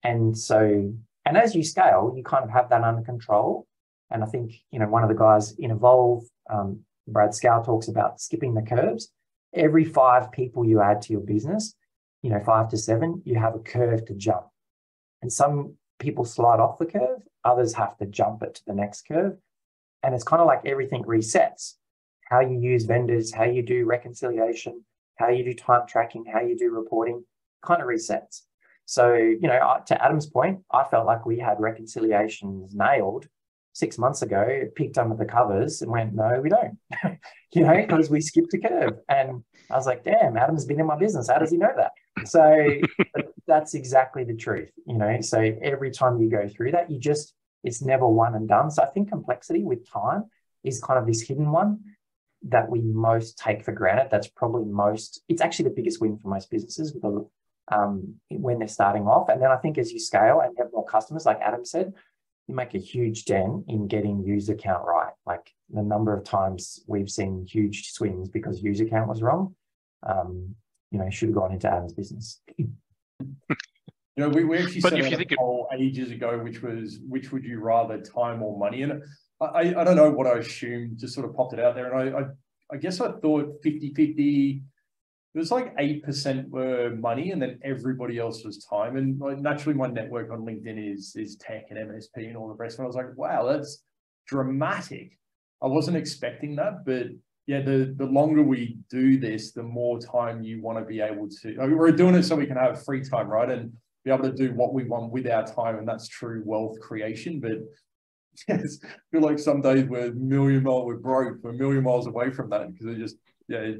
And so, and as you scale, you kind of have that under control. And I think, you know, one of the guys in Evolve, Brad Scow, talks about skipping the curves. Every 5 people you add to your business, you know, 5 to 7, you have a curve to jump. And some people slide off the curve, others have to jump it to the next curve. And it's kind of like everything resets. How you use vendors, how you do reconciliation, how you do time tracking, how you do reporting, kind of resets. So, you know, to Adam's point, I felt like we had reconciliations nailed 6 months ago, peeked under the covers and went, no, we don't, you know, because we skipped a curve. And I was like, damn, Adam's been in my business. How does he know that? So that's exactly the truth, you know. So every time you go through that, it's never one and done. So I think complexity with time is kind of this hidden one that we most take for granted. That's probably it's actually the biggest win for most businesses when they're starting off. And then I think as you scale and have more customers, like Adam said, you make a huge dent in getting user count right. Like the number of times we've seen huge swings because user count was wrong, you know, should have gone into Adam's business. You know, we actually set out a poll ages ago, which was, which would you rather, time or money? And I don't know what I assumed, just sort of popped it out there. And I guess I thought 50-50, it was like 8% were money and then everybody else was time. And naturally my network on LinkedIn is tech and MSP and all the rest. And I was like, wow, that's dramatic. I wasn't expecting that, but yeah, the longer we do this, the more time you want to be able to, I mean, we're doing it so we can have free time, right? And be able to do what we want with our time, and that's true wealth creation. But yes, I feel like some days we're a million miles away from that, because they're just, yeah,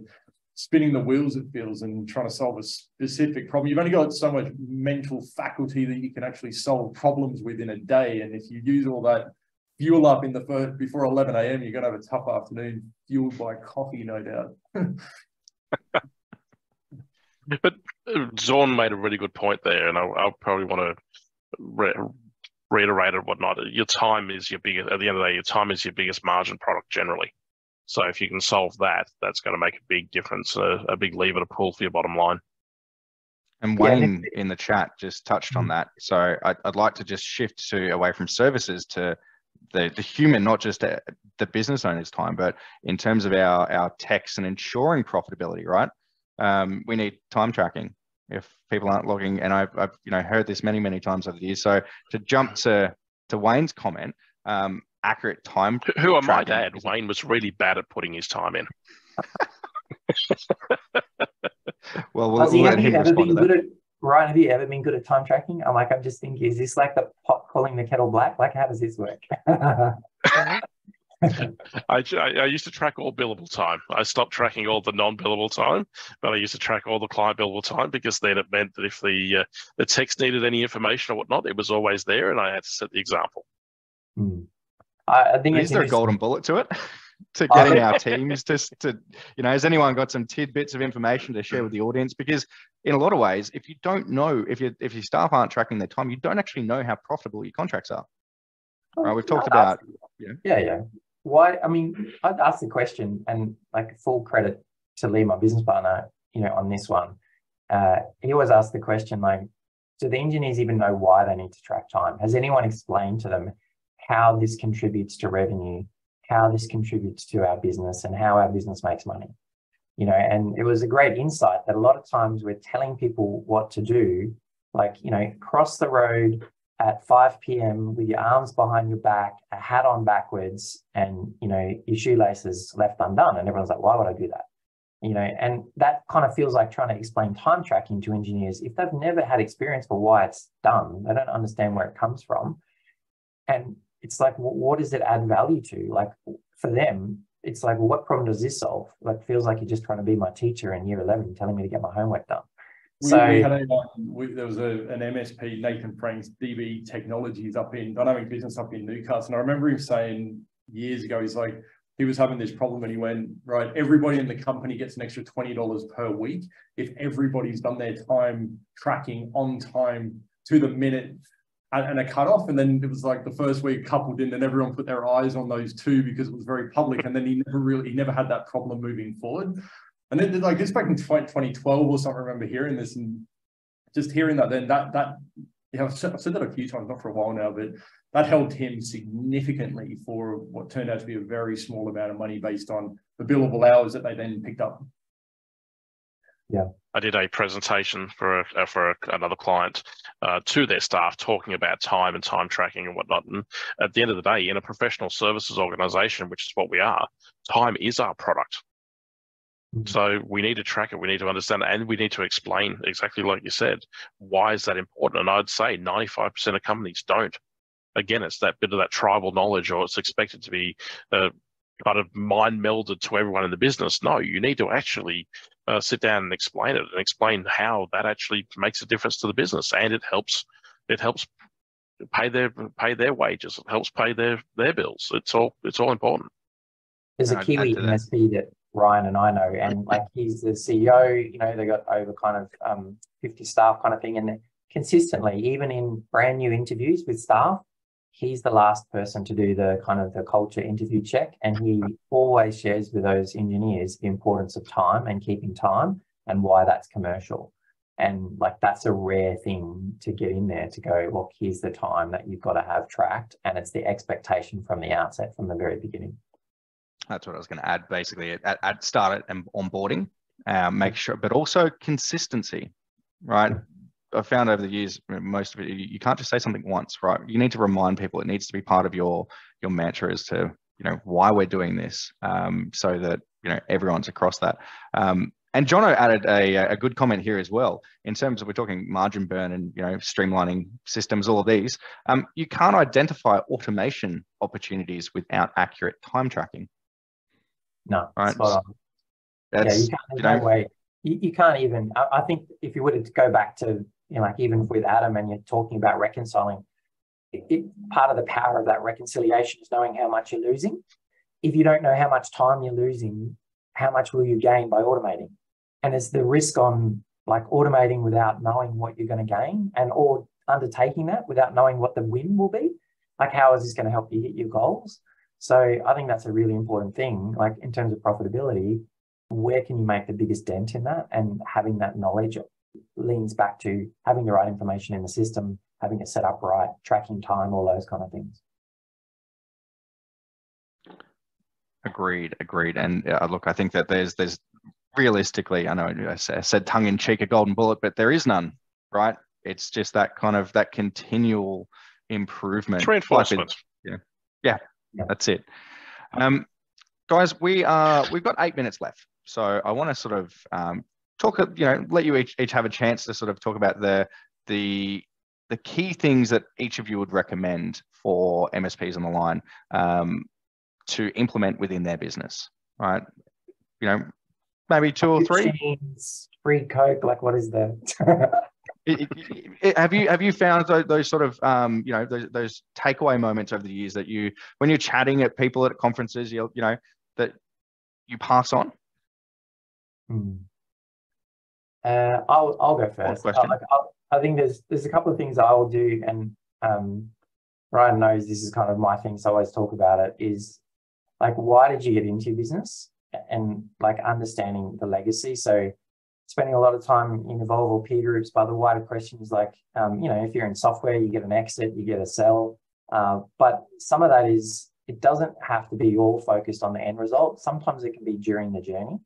spinning the wheels, it feels, and trying to solve a specific problem. You've only got so much mental faculty that you can actually solve problems within a day. And if you use all that fuel up in the before 11 a.m., you're going to have a tough afternoon fueled by coffee, no doubt. But Zaun made a really good point there, and I'll probably want to reiterate it, whatnot. Your time is your biggest, at the end of the day, your time is your biggest margin product generally. So if you can solve that, that's going to make a big difference, a big lever to pull for your bottom line. And Wayne in the chat just touched on that. So I'd like to just shift away from services to the human, not just the business owner's time, but in terms of our techs and ensuring profitability, right? We need time tracking if people aren't logging. And I've heard this many times over the years. So to jump to Wayne's comment, accurate time. Who I might add, Wayne was really bad at putting his time in. Well, we'll let him respond to that. Ryan, have you ever been good at time tracking? I'm just thinking, is this like the pot calling the kettle black? Like, how does this work? I used to track all billable time. I stopped tracking all the non-billable time, but I used to track all the client billable time, because then it meant that if the text needed any information or whatnot, it was always there, and I had to set the example. I think is there a golden bullet to it? To getting our teams to has anyone got some tidbits of information to share with the audience? Because in a lot of ways, if you don't know, if your staff aren't tracking their time, you don't actually know how profitable your contracts are. Right? We've talked about. Yeah. Why? I mean, I'd ask the question, and like full credit to Lee, my business partner, on this one. He always asks the question, like, do the engineers even know why they need to track time? Has anyone explained to them how this contributes to revenue, how this contributes to our business, and how our business makes money? And it was a great insight that a lot of times we're telling people what to do, like, cross the road at 5 p.m. with your arms behind your back, a hat on backwards, and, your shoelaces left undone. And everyone's like, why would I do that? And that kind of feels like trying to explain time tracking to engineers. If they've never had experience for why it's done, they don't understand where it comes from. And it's like, what does it add value to? Like, for them, it's like, well, what problem does this solve? Like, it feels like you're just trying to be my teacher in year 11, telling me to get my homework done. We had there was an MSP, Nathan Frank's DB Technologies Dynamic Business up in Newcastle. And I remember him saying years ago, he's like, he was having this problem, and he went, right, everybody in the company gets an extra $20 per week if everybody's done their time tracking on time to the minute and a cut-off. And then it was like the first week a couple didn't, and everyone put their eyes on those two because it was very public. And then he never had that problem moving forward. And then, like, this back in 2012 or something, I remember hearing this, and just hearing that, then I've said that a few times, not for a while now, but that helped him significantly for what turned out to be a very small amount of money based on the billable hours that they then picked up. Yeah, I did a presentation for another client to their staff, talking about time and time tracking and whatnot. And at the end of the day, in a professional services organization, which is what we are, time is our product. So we need to track it, we need to understand it, and we need to explain, exactly like you said, why is that important? And I'd say 95% of companies don't. Again, it's that bit of that tribal knowledge, or it's expected to be kind of mind melded to everyone in the business. No, you need to actually sit down and explain it, and explain how that actually makes a difference to the business, and it helps pay their wages, it helps pay their bills. It's all important. There's a Kiwi MSP that Ryan and I know, and like, he's the CEO, they got over kind of 50 staff kind of thing. And consistently, even in brand new interviews with staff, he's the last person to do the kind of the culture interview check. And he always shares with those engineers the importance of time and keeping time, and why that's commercial. And like, that's a rare thing to get in there, to go, look, here's the time that you've got to have tracked. And it's the expectation from the outset, from the very beginning. That's what I was going to add, basically, at start and onboarding, make sure, but also consistency, right? I've found over the years, most of it, you can't just say something once, right? You need to remind people. It needs to be part of your mantra as to, why we're doing this, so that, everyone's across that. And Jono added a good comment here as well, in terms of, we're talking margin burn and, streamlining systems, all of these. You can't identify automation opportunities without accurate time tracking. No, right. Spot on. Yeah, you can't, there's no way. You can't even, I think if you were to go back to, like, even with Adam, and you're talking about reconciling, part of the power of that reconciliation is knowing how much you're losing. If you don't know how much time you're losing, how much will you gain by automating? And there's the risk on like automating without knowing what you're going to gain, and or undertaking that without knowing what the win will be. Like, how is this going to help you hit your goals? So I think that's a really important thing. Like, in terms of profitability, where can you make the biggest dent in that? And having that knowledge leans back to having the right information in the system, having it set up right, tracking time, all those kind of things. Agreed. And look, I think that there's realistically, I know I said tongue in cheek a golden bullet, but there is none, right? It's just that kind of that continual improvement. It's reinforcement. Yeah, that's it. Guys, we've got 8 minutes left, so I want to sort of talk. Let you each have a chance to sort of talk about the key things that each of you would recommend for MSPs on the line to implement within their business, right? Maybe 2 or 3. Free Coke, like what is that? Have you found those sort of those takeaway moments over the years that when you're chatting at people at conferences, that you pass on? I'll go first. I think there's a couple of things I'll do, and Ryan knows this is kind of my thing, so I always talk about it. Is like, why did you get into your business, and like understanding the legacy. So spending a lot of time in Evolve or peer groups, but the wider question is like, if you're in software, you get an exit, you get a sell. But some of that is, it doesn't have to be all focused on the end result. Sometimes it can be during the journey,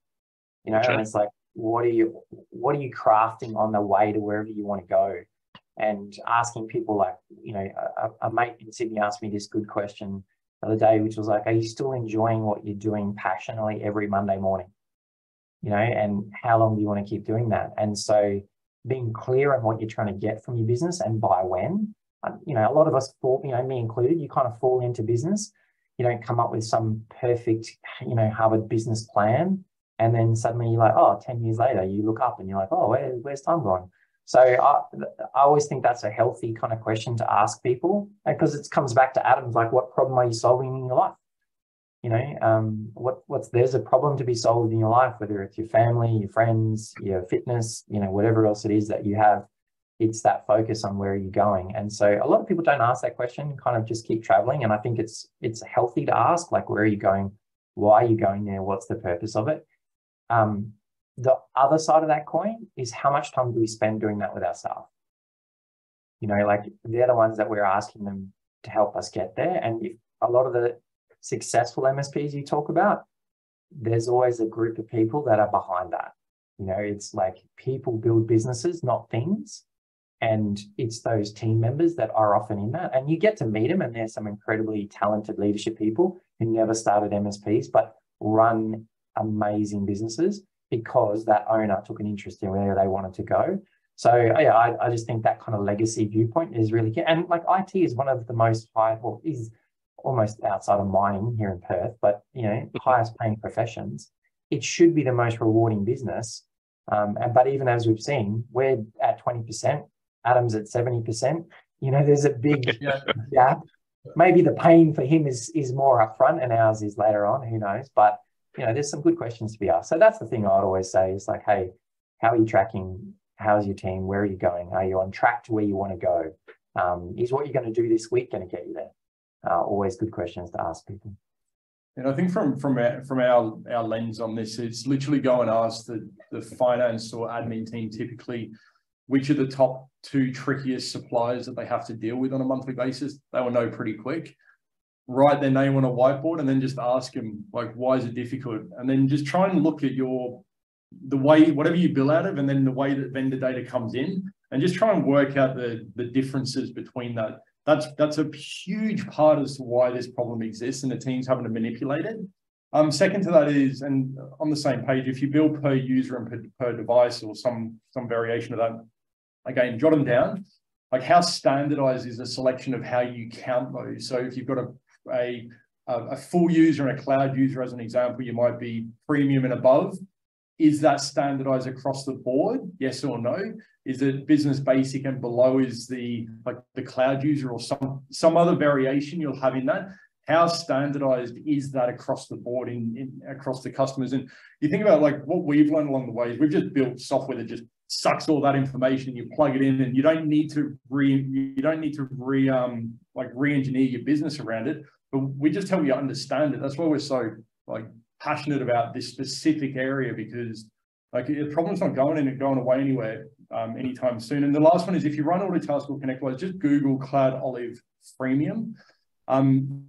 Sure. And it's like, what are you crafting on the way to wherever you want to go? And asking people like, a mate in Sydney asked me this good question the other day, which was like, are you still enjoying what you're doing passionately every Monday morning? And how long do you want to keep doing that? And so being clear on what you're trying to get from your business and by when, a lot of us fall, me included, you kind of fall into business. You don't come up with some perfect, Harvard business plan. And then suddenly you're like, 10 years later, you look up and you're like, where's time gone? So I always think that's a healthy kind of question to ask people, because it comes back to Adam's, like, what problem are you solving in your life? There's a problem to be solved in your life, whether it's your family, your friends, your fitness, whatever else it is that you have. It's that focus on where you're going. And so a lot of people don't ask that question, kind of just keep traveling. And I think it's healthy to ask, like, where are you going? Why are you going there? What's the purpose of it? The other side of that coin is, how much time do we spend doing that with our staff? Like, they're the ones that we're asking them to help us get there. And if a lot of the successful MSPs you talk about, there's always a group of people that are behind that. It's like, people build businesses, not things. And it's those team members that are often in that. And you get to meet them, and there's some incredibly talented leadership people who never started MSPs, but run amazing businesses because that owner took an interest in where they wanted to go. So yeah, I just think that kind of legacy viewpoint is really key. And like, IT is one of the most is almost outside of mining here in Perth, but highest paying professions. It should be the most rewarding business. But even as we've seen, we're at 20%, Adam's at 70%. There's a big gap. Maybe the pain for him is more upfront and ours is later on, who knows? But there's some good questions to be asked. So that's the thing I'd always say is like, hey, how are you tracking? How's your team? Where are you going? Are you on track to where you want to go? Is what you're going to do this week going to get you there? Always good questions to ask people. And I think from our lens on this, it's literally go and ask the finance or admin team typically, which are the top 2 trickiest suppliers that they have to deal with on a monthly basis. They will know pretty quick. Write their name on a whiteboard and then just ask them, like, why is it difficult? And then just try and look at the way, whatever you bill out of, and then the way that vendor data comes in, and just try and work out the differences between that. That's a huge part as to why this problem exists and the team's having to manipulate it. Second to that is, and on the same page, if you bill per user and per device or some variation of that, again, jot them down. Like, how standardized is the selection of how you count those? So if you've got a full user and a cloud user, as an example, you might be premium and above. Is that standardized across the board? Yes or no? Is it business basic and below is the cloud user, or some other variation you'll have in that? how standardized is that across the board across the customers? And you think about like what we've learned along the way is we've just built software that just sucks all that information, you plug it in, and you don't need to re-engineer your business around it, but we just help you understand it. That's why we're so like passionate about this specific area, because like the problem's not going away anywhere anytime soon. And the last one is, if you run Autotask or ConnectWise, just Google CloudOlive freemium.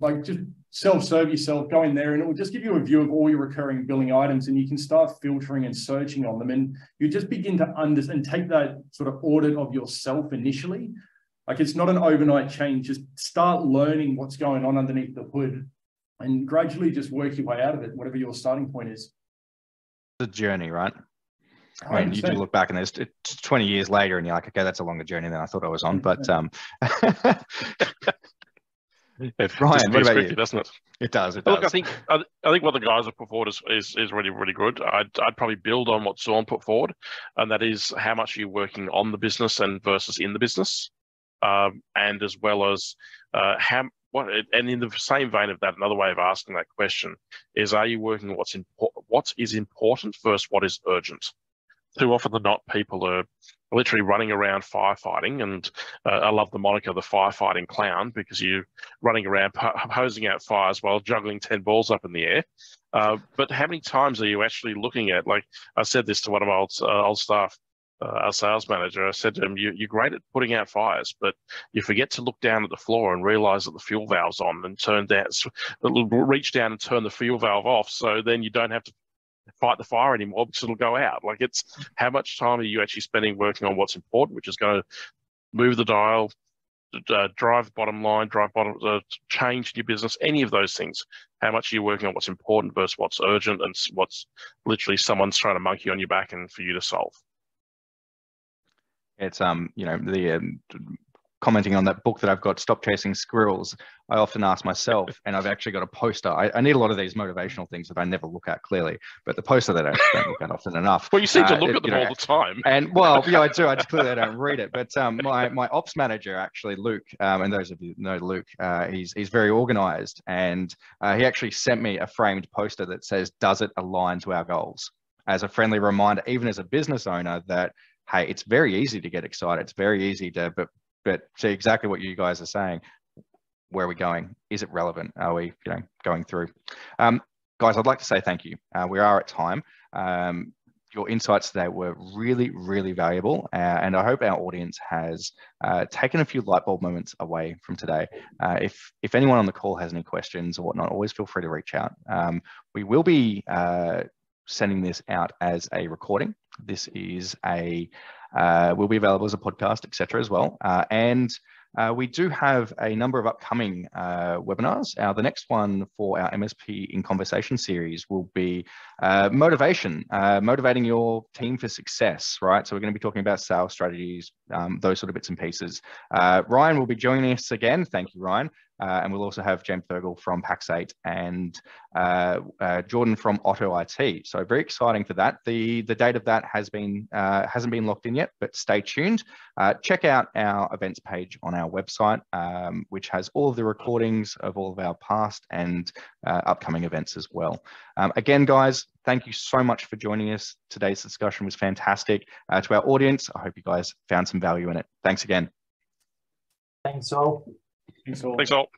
Like just self-serve yourself, go in there, and it will just give you a view of all your recurring billing items, and you can start filtering and searching on them, and you just begin to understand and take that sort of audit of yourself initially. Like it's not an overnight change. Just start learning what's going on underneath the hood and gradually just work your way out of it, whatever your starting point is. The journey, right? I mean, you do look back and there's 20 years later and you're like, okay, that's a longer journey than I thought I was on. But Ryan, what about you? Doesn't it? It does. Look, I think what the guys have put forward is really, really good. I'd probably build on what Zaun put forward, and that is how much you're working on the business and versus in the business, and as well as and in the same vein of that, another way of asking that question is: are you working on what is important versus what is urgent? Too often than not, people are literally running around firefighting, and I love the moniker, the firefighting clown, because you're running around hosing out fires while juggling 10 balls up in the air. But how many times are you actually looking at, like I said this to one of my old staff, our sales manager, I said to him, you're great at putting out fires, but you forget to look down at the floor and realize that the fuel valve's on, and reach down and turn the fuel valve off, so then you don't have to fight the fire anymore because it'll go out. Like, it's how much time are you actually spending working on what's important, which is going to move the dial, drive the bottom line, change in your business, any of those things. How much are you working on what's important versus what's urgent and what's literally someone's trying to monkey on your back and for you to solve? It's commenting on that book that I've got, Stop Chasing Squirrels, I often ask myself, and I've actually got a poster. I need a lot of these motivational things that I never look at clearly, but the poster that I don't look at often enough. Well, you seem to look at them all the time. And well, yeah, I do. I just clearly don't read it. But my ops manager, actually, Luke, and those of you know Luke, he's very organized, and he actually sent me a framed poster that says, "Does it align to our goals?" As a friendly reminder, even as a business owner, that hey, it's very easy to get excited. It's very easy to, but see exactly what you guys are saying. Where are we going? Is it relevant? Are we, going through? Guys, I'd like to say thank you. We are at time. Your insights today were really, really valuable, and I hope our audience has taken a few light bulb moments away from today. If anyone on the call has any questions or whatnot, always feel free to reach out. We will be sending this out as a recording. This is will be available as a podcast, etc. as well. And we do have a number of upcoming webinars. The next one for our MSP in Conversation series will be motivation, motivating your team for success, right? So we're going to be talking about sales strategies, those sort of bits and pieces. Ryan will be joining us again. Thank you, Ryan. And we'll also have James Fergal from Pax8 and Jordan from Otto IT. So very exciting for that. The date of that hasn't been locked in yet, but stay tuned. Check out our events page on our website, which has all of the recordings of all of our past and upcoming events as well. Again, guys, thank you so much for joining us. Today's discussion was fantastic. To our audience, I hope you guys found some value in it. Thanks again. Thanks all. Thanks all. Thanks all.